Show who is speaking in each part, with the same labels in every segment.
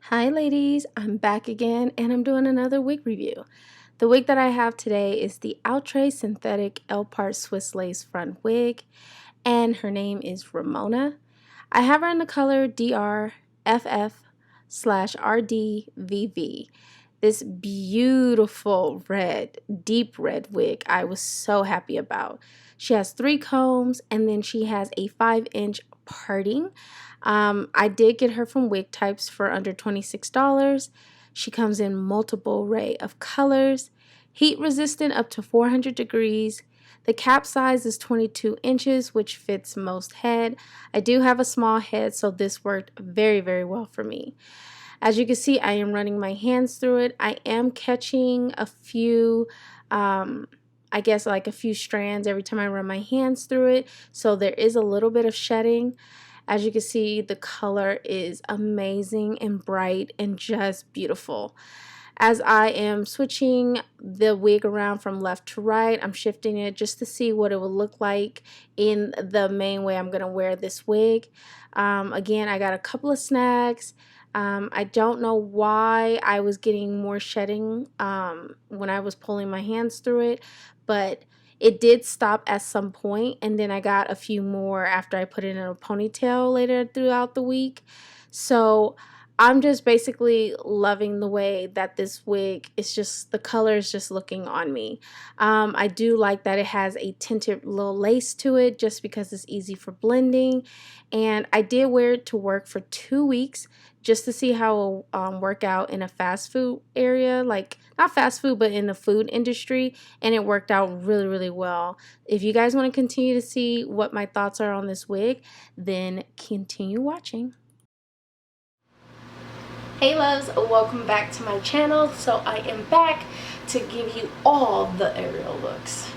Speaker 1: Hi ladies, I'm back again and I'm doing another wig review. The wig that I have today is the Outre Synthetic L-Part Swiss Lace Front Wig, and her name is Ramona. I have her in the color DRFF/RDVV. This beautiful red, deep red wig I was so happy about. She has 3 combs and then she has a 5-inch parting. I did get her from Wig Types for under $26. She comes in multiple array of colors, heat resistant up to 400 degrees. The cap size is 22 inches, which fits most head. I do have a small head, so this worked very, very well for me. As you can see, I am running my hands through it. I am catching a few, I guess like a few strands every time I run my hands through it. So there is a little bit of shedding. As you can see, the color is amazing and bright and just beautiful. As I am switching the wig around from left to right, I'm shifting it just to see what it will look like in the main way I'm going to wear this wig. Again, I got a couple of snags. I don't know why I was getting more shedding when I was pulling my hands through it, but it did stop at some point, and then I got a few more after I put it in a ponytail later throughout the week. So I'm just basically loving the way that this wig is just, the color is just looking on me. I do like that it has a tinted little lace to it just because it's easy for blending. And I did wear it to work for 2 weeks just to see how it will work out in a fast food area, like not fast food, but in the food industry. And it worked out really, really well. If you guys want to continue to see what my thoughts are on this wig, then continue watching. Hey loves, welcome back to my channel. So I am back to give you all the aerial looks.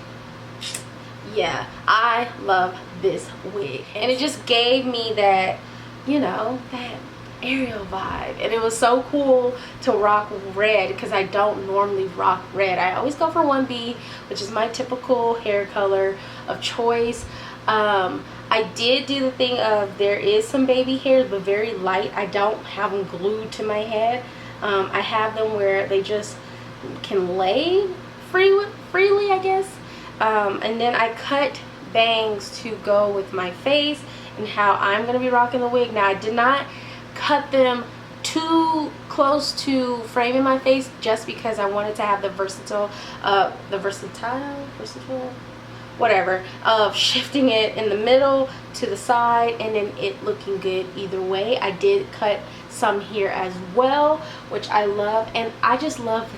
Speaker 1: Yeah, I love this wig, and it just gave me that, you know, that aerial vibe, and it was so cool to rock red because I don't normally rock red. I always go for 1B, which is my typical hair color of choice. I did do the thing of, there is some baby hairs, but very light. I don't have them glued to my head. I have them where they just can lay freely, I guess. And then I cut bangs to go with my face and how I'm going to be rocking the wig. Now, I did not cut them too close to framing my face just because I wanted to have the versatile whatever, of shifting it in the middle to the side and then it looking good either way. I did cut some here as well, which I love, and I just love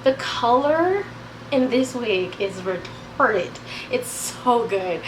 Speaker 1: the color in this wig is retarded. It's so good.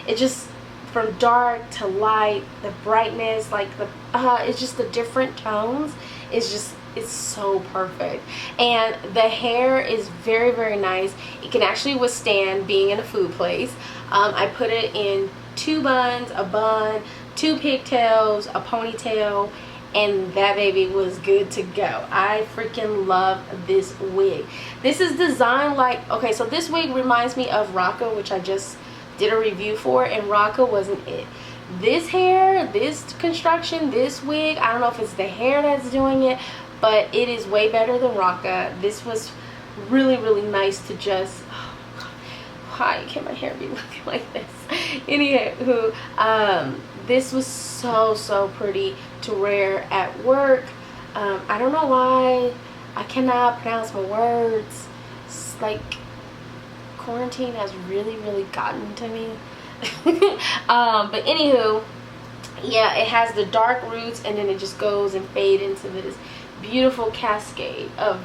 Speaker 1: It just, from dark to light, the brightness, like it's just the different tones. It's so perfect, and the hair is very, very nice. It can actually withstand being in a food place. I put it in 2 buns, a bun, 2 pigtails, a ponytail, and that baby was good to go. I freaking love this wig. This is designed like, okay, so this wig reminds me of Rocca, which I just did a review for, and Rocca wasn't it. This hair, this construction, this wig, I don't know if it's the hair that's doing it, but it is way better than Rocca. This was really, really nice to just, oh my God, why can my hair be looking like this? Anywho, this was so pretty to wear at work. I don't know why I cannot pronounce my words. It's like quarantine has really gotten to me. But anywho, yeah, it has the dark roots and then it just goes and fade into this beautiful cascade of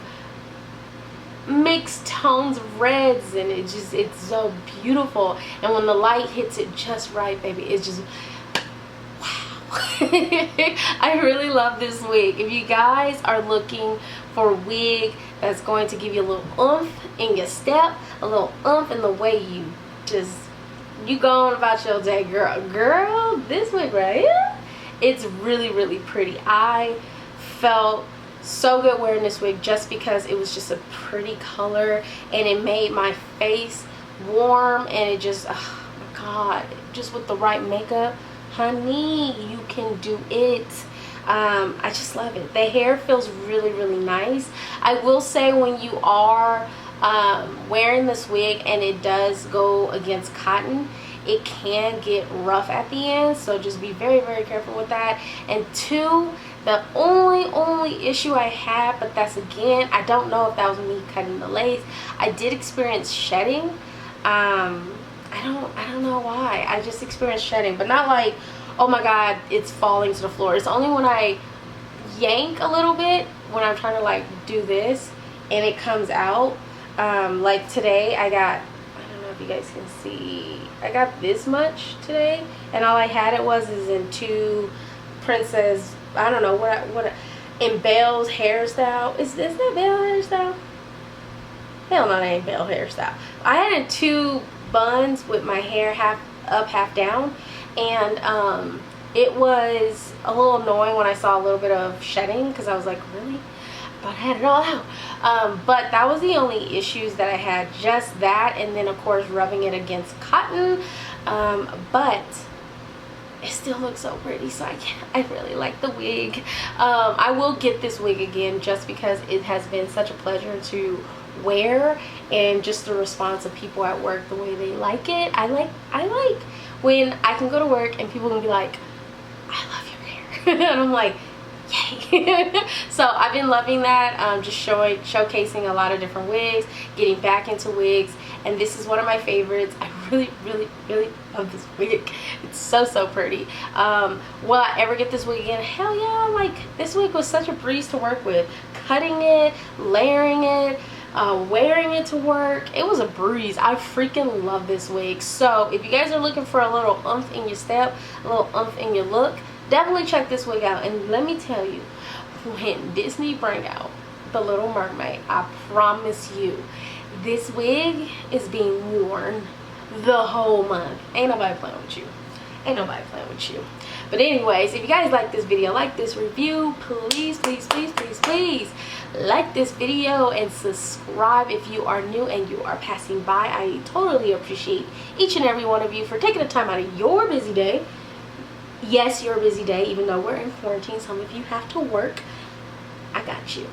Speaker 1: mixed tones of reds, and it's so beautiful. And when the light hits it just right, baby, it's just wow. I really love this wig. If you guys are looking for a wig that's going to give you a little oomph in your step, a little oomph in the way you go on about your day, girl, this wig right here, it's really pretty. I felt so good wearing this wig just because it was just a pretty color and it made my face warm, and it just, oh my God, just with the right makeup, honey, you can do it. I just love it. The hair feels really, really nice. I will say, when you are wearing this wig and it does go against cotton, it can get rough at the end, so just be very, very careful with that. And two, the only issue I had, but that's, again, I don't know if that was me cutting the lace, I did experience shedding. I don't know why. I just experienced shedding, but not like, oh my god, it's falling to the floor. It's only when I yank a little bit, when I'm trying to like do this and it comes out. Like today I got, I don't know if you guys can see, I got this much today, and all I had is in two princess, I don't know what in Belle's hairstyle. Is that Belle hairstyle? Hell no, that ain't Belle hairstyle. I had in two buns with my hair half up, half down, and it was a little annoying when I saw a little bit of shedding, because I was like, really? But I had it all out. But that was the only issues that I had, just that, and then of course rubbing it against cotton. But it still looks so pretty, so I really like the wig. I will get this wig again, just because it has been such a pleasure to wear, and just the response of people at work, the way they like it. I like when I can go to work and people can be like, I love your hair. And I'm like, yay. So I've been loving that, just showcasing a lot of different wigs, getting back into wigs, and this is one of my favorites. I really love this wig. It's so pretty. Will I ever get this wig again? Hell yeah. Like, this wig was such a breeze to work with. Cutting it, layering it, wearing it to work, it was a breeze. I freaking love this wig. So if you guys are looking for a little oomph in your step, a little oomph in your look, definitely check this wig out. And let me tell you, when Disney bring out The Little Mermaid, I promise you, this wig is being worn the whole month. Ain't nobody playing with you. Ain't nobody playing with you. But anyways, if you guys like this video, like this review, please like this video and subscribe if you are new and you are passing by. I totally appreciate each and every one of you for taking the time out of your busy day. Yes, your busy day, even though we're in quarantine, some of you have to work. I got you.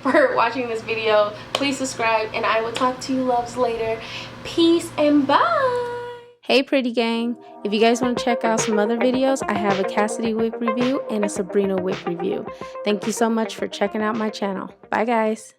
Speaker 1: For watching this video, please subscribe, and I will talk to you loves later. Peace and bye. Hey pretty gang, if you guys want to check out some other videos, I have a Cassidy Wig review and a Sabrina wig review. Thank you so much for checking out my channel. Bye guys.